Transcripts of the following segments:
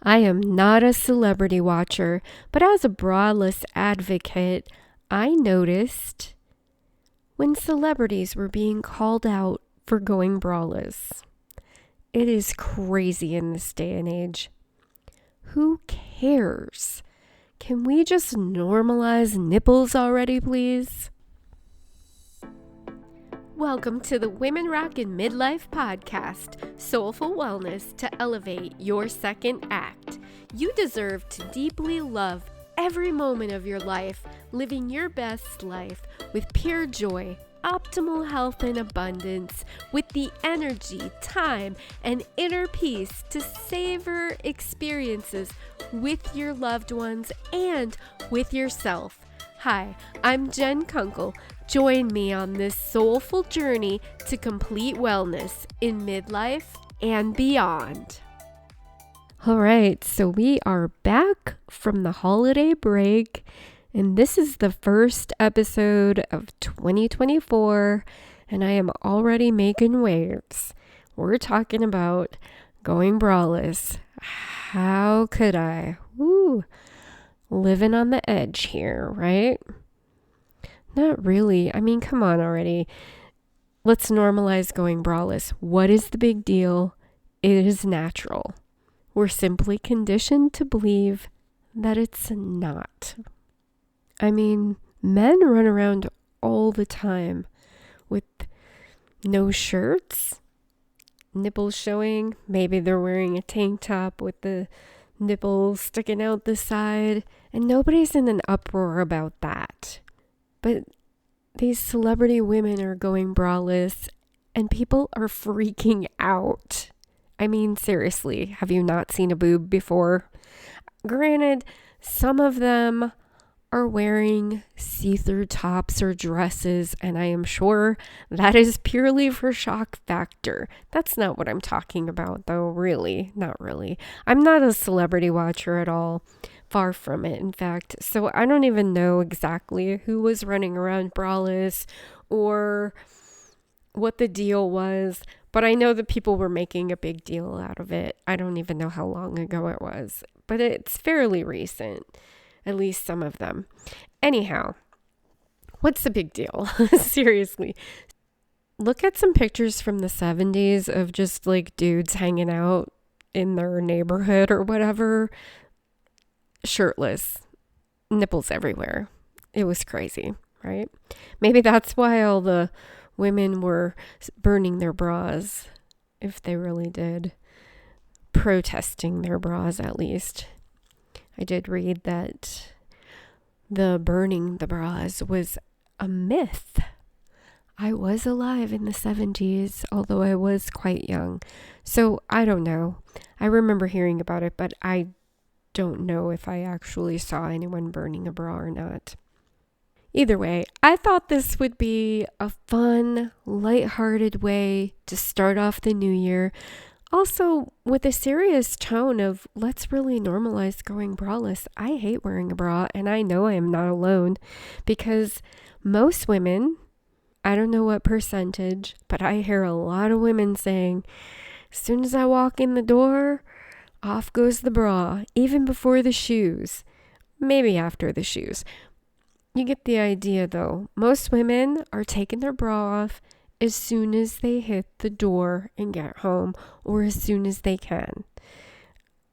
I am not a celebrity watcher, but as a braless advocate, I noticed when celebrities were being called out for going braless. It is crazy in this day and age. Who cares? Can we just normalize nipples already, please? Welcome to the Women Rockin' Midlife Podcast, soulful wellness to elevate your second act. You deserve to deeply love every moment of your life, living your best life with pure joy, optimal health and abundance, with the energy, time, and inner peace to savor experiences with your loved ones and with yourself. Hi, I'm Jen Kunkel. Join me on this soulful journey to complete wellness in midlife and beyond. All right, so we are back from the holiday break, and this is the first episode of 2024, and I am already making waves. We're talking about going braless. How could I? Woo! Living on the edge here, right? Not really. I mean, come on already. Let's normalize going braless. What is the big deal? It is natural. We're simply conditioned to believe that it's not. I mean, men run around all the time with no shirts, nipples showing. Maybe they're wearing a tank top with the nipples sticking out the side, and nobody's in an uproar about that. But these celebrity women are going braless, and people are freaking out. I mean, seriously, have you not seen a boob before? Granted, some of them are wearing see-through tops or dresses, and I am sure that is purely for shock factor. That's not what I'm talking about, though, really. Not really. I'm not a celebrity watcher at all. Far from it, in fact. So I don't even know exactly who was running around braless or what the deal was, but I know that people were making a big deal out of it. I don't even know how long ago it was, but it's fairly recent. At least some of them. Anyhow, what's the big deal? Seriously. Look at some pictures from the 70s of just like dudes hanging out in their neighborhood or whatever. Shirtless. Nipples everywhere. It was crazy, right? Maybe that's why all the women were burning their bras, if they really did. Protesting their bras, at least. I did read that the burning the bras was a myth. I was alive in the 70s, although I was quite young. So I don't know. I remember hearing about it, but I don't know if I actually saw anyone burning a bra or not. Either way, I thought this would be a fun, lighthearted way to start off the new year. Also, with a serious tone of let's really normalize going braless. I hate wearing a bra, and I know I am not alone because most women, I don't know what percentage, but I hear a lot of women saying, as soon as I walk in the door, off goes the bra, even before the shoes, maybe after the shoes. You get the idea though. Most women are taking their bra off as soon as they hit the door and get home, or as soon as they can.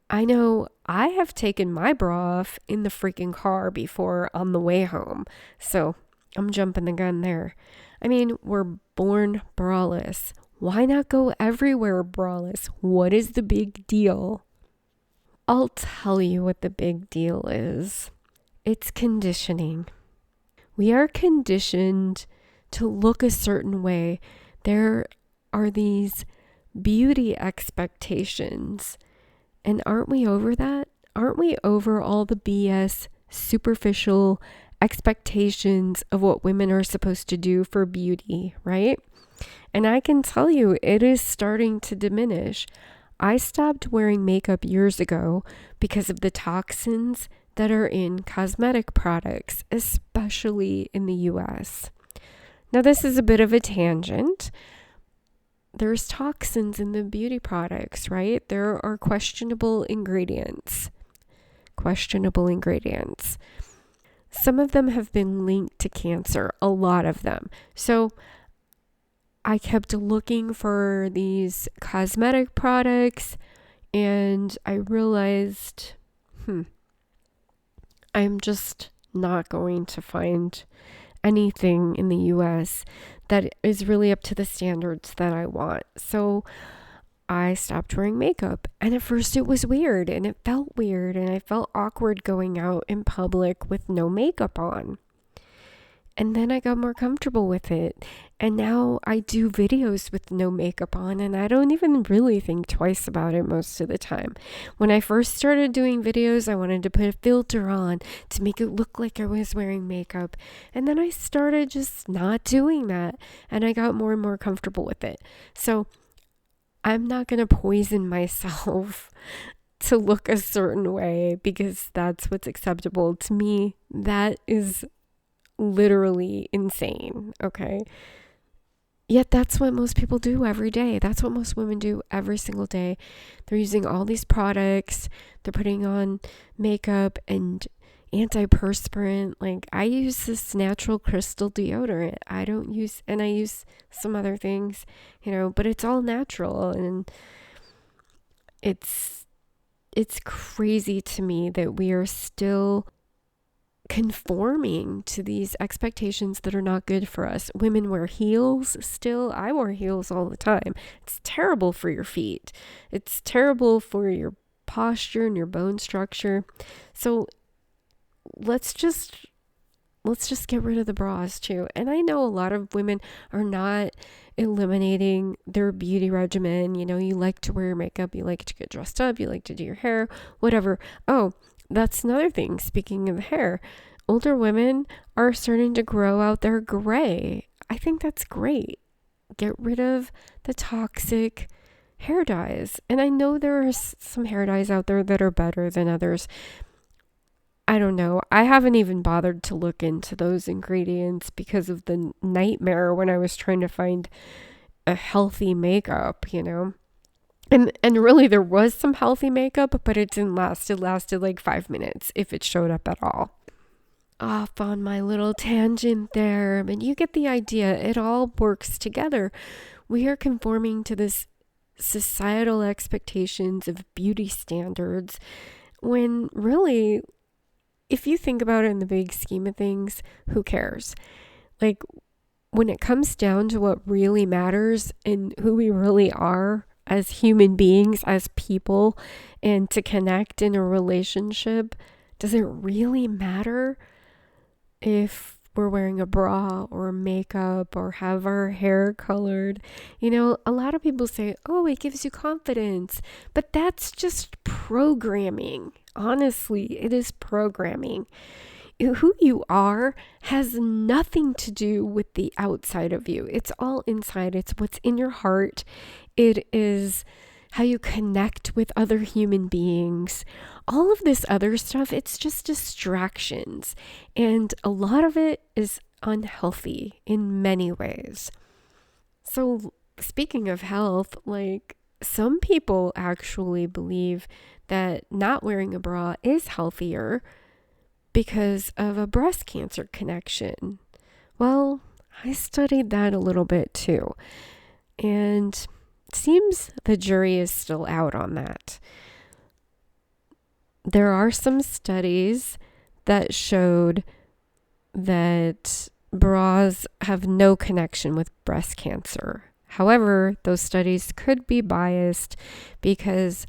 I know I have taken my bra off in the freaking car before on the way home, so I'm jumping the gun there. I mean, we're born braless. Why not go everywhere braless? What is the big deal? I'll tell you what the big deal is. It's conditioning. We are conditioned to look a certain way. There are these beauty expectations. And aren't we over that? Aren't we over all the BS, superficial expectations of what women are supposed to do for beauty, right? And I can tell you, it is starting to diminish. I stopped wearing makeup years ago because of the toxins that are in cosmetic products, especially in the US. Now, this is a bit of a tangent, there's toxins in the beauty products, right? There are questionable ingredients. Some of them have been linked to cancer, a lot of them. So I kept looking for these cosmetic products, and I realized, I'm just not going to find anything in the US that is really up to the standards that I want. So I stopped wearing makeup. And at first it was weird, and it felt weird, and I felt awkward going out in public with no makeup on. And then I got more comfortable with it. And now I do videos with no makeup on, and I don't even really think twice about it most of the time. When I first started doing videos, I wanted to put a filter on to make it look like I was wearing makeup. And then I started just not doing that, and I got more and more comfortable with it. So I'm not going to poison myself to look a certain way because that's what's acceptable to me. That is literally insane, okay? Yet that's what most people do every day. That's what most women do every single day. They're using all these products. They're putting on makeup and antiperspirant. Like, I use this natural crystal deodorant. I use some other things, but it's all natural. And it's crazy to me that we are still conforming to these expectations that are not good for us. Women wear heels still. I wear heels all the time. It's terrible for your feet. It's terrible for your posture and your bone structure. So let's just get rid of the bras too. And I know a lot of women are not eliminating their beauty regimen. You like to wear your makeup, you like to get dressed up, you like to do your hair, whatever. Oh, that's another thing. Speaking of hair, older women are starting to grow out their gray. I think that's great. Get rid of the toxic hair dyes. And I know there are some hair dyes out there that are better than others. I don't know. I haven't even bothered to look into those ingredients because of the nightmare when I was trying to find a healthy makeup, And really there was some healthy makeup, but it didn't last. It lasted like 5 minutes if it showed up at all. Off on my little tangent there, but you get the idea. It all works together. We are conforming to this societal expectations of beauty standards when really, if you think about it in the big scheme of things, who cares? Like, when it comes down to what really matters and who we really are as human beings, as people, and to connect in a relationship, does it really matter if we're wearing a bra or makeup or have our hair colored? A lot of people say, oh, it gives you confidence, but that's just programming. Honestly, it is programming. Who you are has nothing to do with the outside of you. It's all inside. It's what's in your heart. It is how you connect with other human beings. All of this other stuff, it's just distractions. And a lot of it is unhealthy in many ways. So speaking of health, like, some people actually believe that not wearing a bra is healthier because of a breast cancer connection. Well, I studied that a little bit too. And it seems the jury is still out on that. There are some studies that showed that bras have no connection with breast cancer. However, those studies could be biased because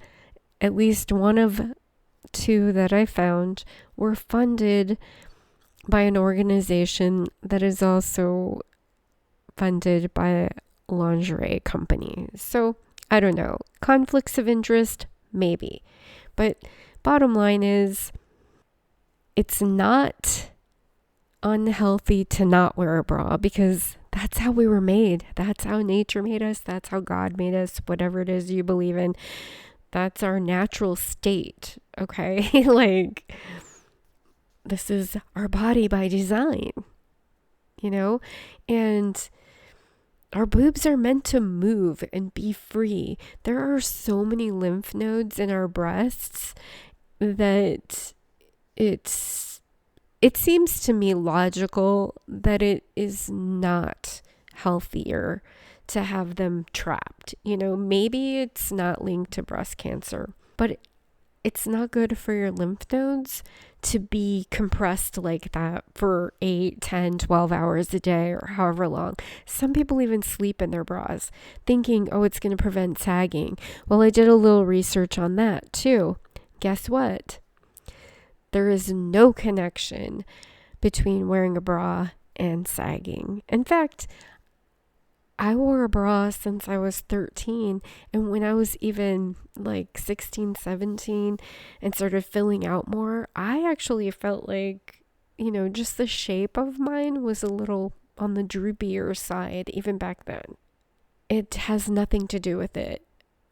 at least one of 2 that I found were funded by an organization that is also funded by a lingerie company. So I don't know. Conflicts of interest, maybe. But bottom line is, it's not unhealthy to not wear a bra because that's how we were made. That's how nature made us. That's how God made us. Whatever it is you believe in, that's our natural state. Okay? Like, this is our body by design, and Our boobs are meant to move and be free. There are so many lymph nodes in our breasts that it seems to me logical that it is not healthier to have them trapped. Maybe it's not linked to breast cancer, but it's not good for your lymph nodes to be compressed like that for 8, 10, 12 hours a day or however long. Some people even sleep in their bras thinking, oh, it's going to prevent sagging. Well, I did a little research on that too. Guess what? There is no connection between wearing a bra and sagging. In fact, I wore a bra since I was 13, and when I was even like 16, 17 and started filling out more, I actually felt like, just the shape of mine was a little on the droopier side even back then. It has nothing to do with it.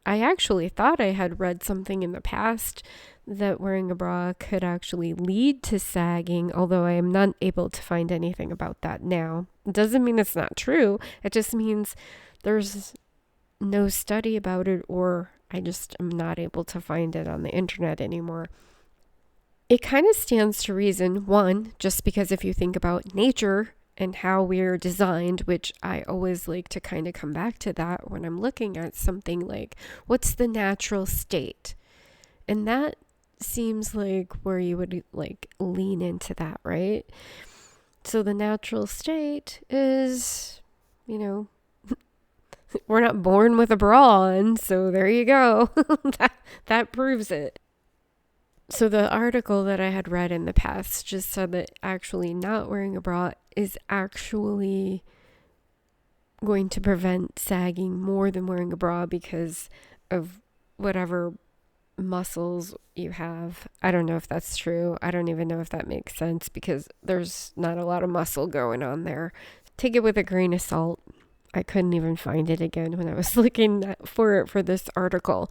I actually thought I had read something in the past that wearing a bra could actually lead to sagging, although I am not able to find anything about that now. It doesn't mean it's not true. It just means there's no study about it, or I just am not able to find it on the internet anymore. It kind of stands to reason, one, just because if you think about nature and how we're designed, which I always like to kind of come back to that when I'm looking at something like, what's the natural state? And that seems like where you would like lean into that, right? So the natural state is, we're not born with a bra on, so there you go. that proves it. So the article that I had read in the past just said that actually not wearing a bra is actually going to prevent sagging more than wearing a bra because of whatever muscles you have. I don't know if that's true. I don't even know if that makes sense because there's not a lot of muscle going on there. Take it with a grain of salt. I couldn't even find it again when I was looking for it for this article.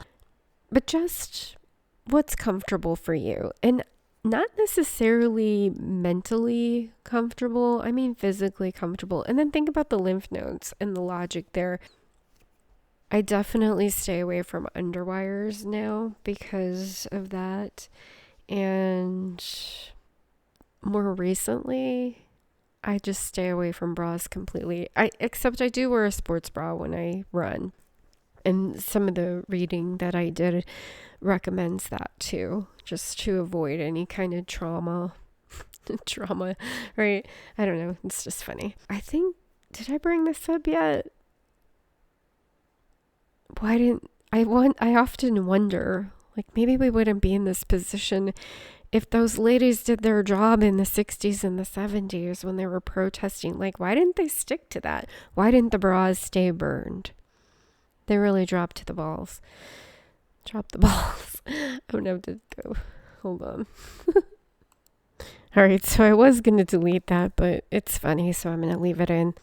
But just what's comfortable for you, and not necessarily mentally comfortable. I mean physically comfortable. And then think about the lymph nodes and the logic there. I definitely stay away from underwires now because of that. And more recently, I just stay away from bras completely. Except I do wear a sports bra when I run. And some of the reading that I did recommends that too, just to avoid any kind of trauma, right? I don't know. It's just funny. Did I bring this up yet? I often wonder, like maybe we wouldn't be in this position if those ladies did their job in the 60s and the 70s when they were protesting. Like, why didn't they stick to that? Why didn't the bras stay burned? They really dropped the balls. Drop the balls. I'm going to have to go. Hold on. All right, so I was going to delete that, but it's funny, so I'm going to leave it in.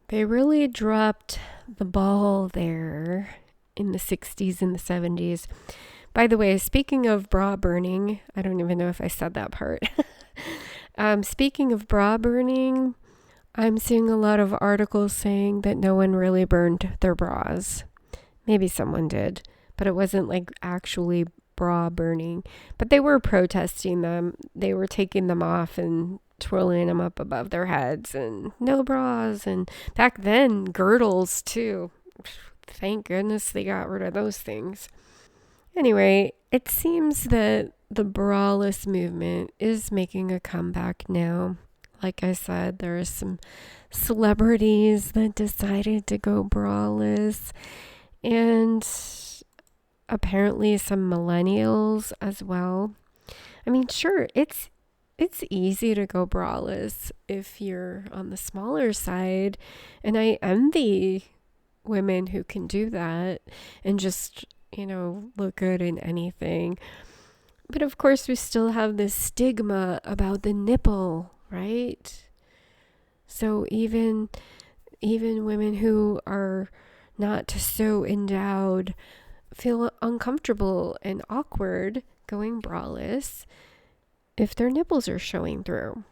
They really dropped the ball there in the 60s and the 70s. By the way, speaking of bra burning, I don't even know if I said that part. Speaking of bra burning, I'm seeing a lot of articles saying that no one really burned their bras. Maybe someone did, but it wasn't like actually bra burning. But they were protesting them. They were taking them off and twirling them up above their heads, and no bras. And back then, girdles too. Thank goodness they got rid of those things. Anyway, it seems that the braless movement is making a comeback now. Like I said, there are some celebrities that decided to go braless, and apparently some millennials as well. I mean, sure, it's easy to go braless if you're on the smaller side, and I envy women who can do that and just, look good in anything. But of course, we still have this stigma about the nipple, right? So even women who are not so endowed feel uncomfortable and awkward going braless if their nipples are showing through.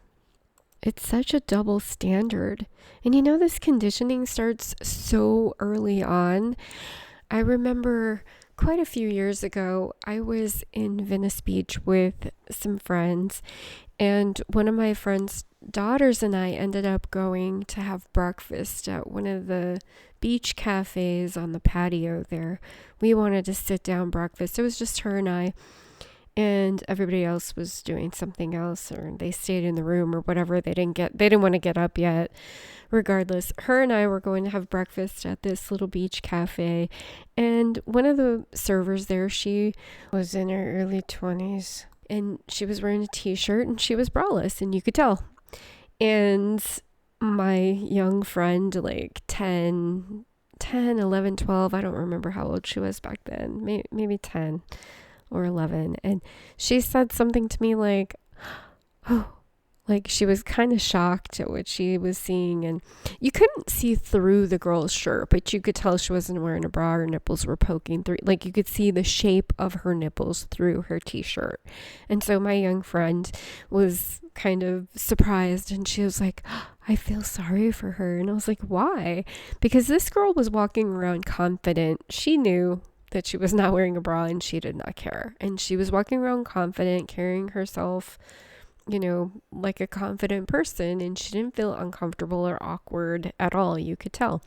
it's such a double standard. And this conditioning starts so early on. I remember quite a few years ago, I was in Venice Beach with some friends, and one of my friends' daughters and I ended up going to have breakfast at one of the beach cafes on the patio there. We wanted to sit down breakfast. It was just her and I, and everybody else was doing something else, or they stayed in the room or whatever. They didn't want to get up yet. Regardless, her and I were going to have breakfast at this little beach cafe, and one of the servers there, she was in her early 20s, and she was wearing a t-shirt, and she was braless, and you could tell. And my young friend, like 10, 11, 12, I don't remember how old she was back then, maybe 10 or 11. And she said something to me like, oh, like she was kind of shocked at what she was seeing. And you couldn't see through the girl's shirt, but you could tell she wasn't wearing a bra. Her nipples were poking through. Like you could see the shape of her nipples through her t-shirt. And so my young friend was kind of surprised, and she was like, I feel sorry for her. And I was like, why? Because this girl was walking around confident. She knew that she was not wearing a bra, and she did not care. And she was walking around confident, carrying herself, like a confident person, and she didn't feel uncomfortable or awkward at all. You could tell.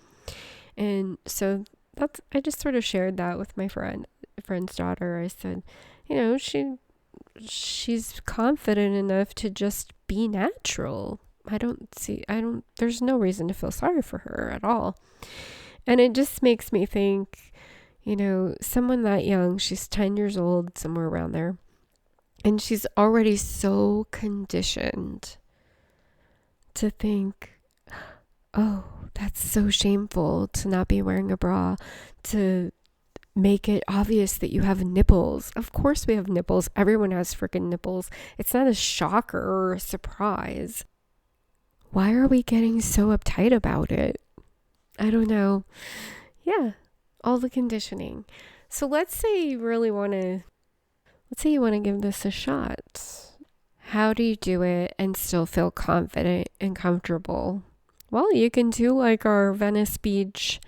And so I just sort of shared that with my friend's daughter. I said, she's confident enough to just be natural. There's no reason to feel sorry for her at all. And it just makes me think, someone that young, she's 10 years old, somewhere around there, and she's already so conditioned to think, oh, that's so shameful to not be wearing a bra, to make it obvious that you have nipples. Of course we have nipples. Everyone has freaking nipples. It's not a shocker or a surprise. Why are we getting so uptight about it? I don't know. Yeah, all the conditioning. So let's say you want to give this a shot. How do you do it and still feel confident and comfortable? Well, you can do like our Venice Beach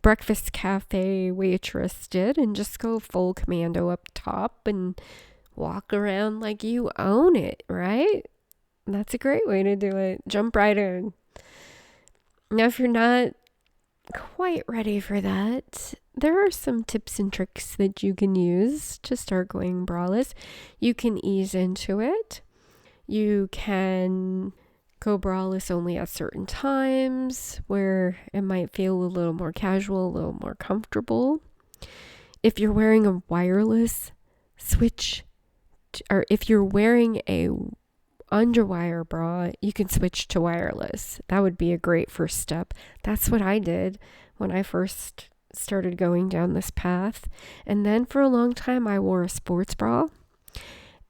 breakfast cafe waitress did, and just go full commando up top and walk around like you own it, right? That's a great way to do it. Jump right in. Now, if you're not quite ready for that, there are some tips and tricks that you can use to start going braless. You can ease into it. You can go braless only at certain times where it might feel a little more casual, a little more comfortable. If you're wearing a wireless, or if you're wearing a underwire bra, you can switch to wireless. That would be a great first step. That's what I did when I first started going down this path. And then for a long time, I wore a sports bra.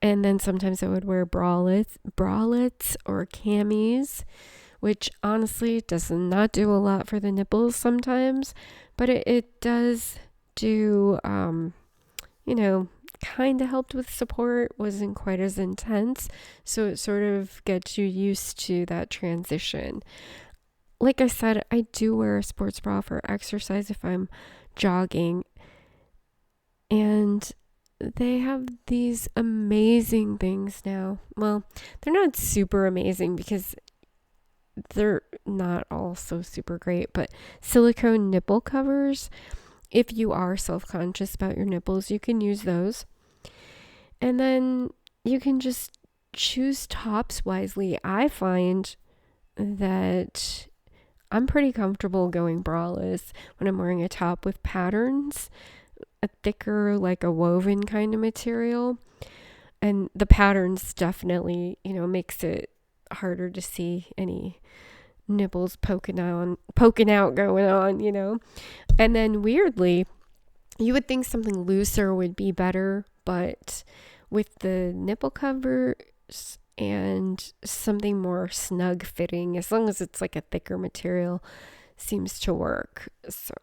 And then sometimes I would wear bralettes or camis, which honestly does not do a lot for the nipples sometimes, but it does do, kind of helped with support, wasn't quite as intense. So it sort of gets you used to that transition. Like I said, I do wear a sports bra for exercise if I'm jogging. And they have these amazing things now. Well, they're not super amazing because they're not all so super great, but silicone nipple covers, if you are self-conscious about your nipples, you can use those. And then you can just choose tops wisely. I find that I'm pretty comfortable going braless when I'm wearing a top with patterns, a thicker, like a woven kind of material. And the patterns definitely, makes it harder to see any nipples poking out going on. And then weirdly, you would think something looser would be better, but with the nipple covers and something more snug fitting, as long as it's like a thicker material, seems to work. So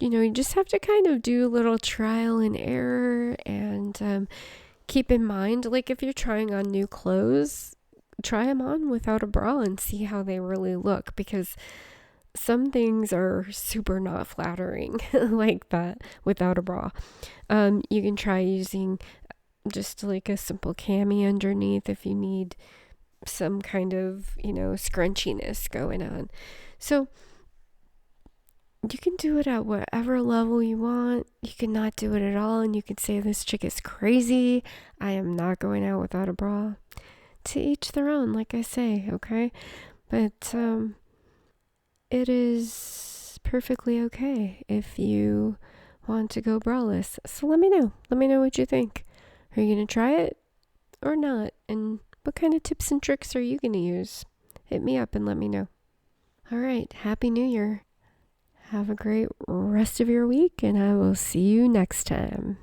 you just have to kind of do a little trial and error, and keep in mind, like if you're trying on new clothes, try them on without a bra and see how they really look, because some things are super not flattering like that without a bra. You can try using just like a simple cami underneath if you need some kind of, scrunchiness going on. So you can do it at whatever level you want. You can not do it at all, and you can say, this chick is crazy. I am not going out without a bra. To each their own, like I say, okay? But it is perfectly okay if you want to go braless. So let me know. Let me know what you think. Are you going to try it or not? And what kind of tips and tricks are you going to use? Hit me up and let me know. All right. Happy New Year. Have a great rest of your week, and I will see you next time.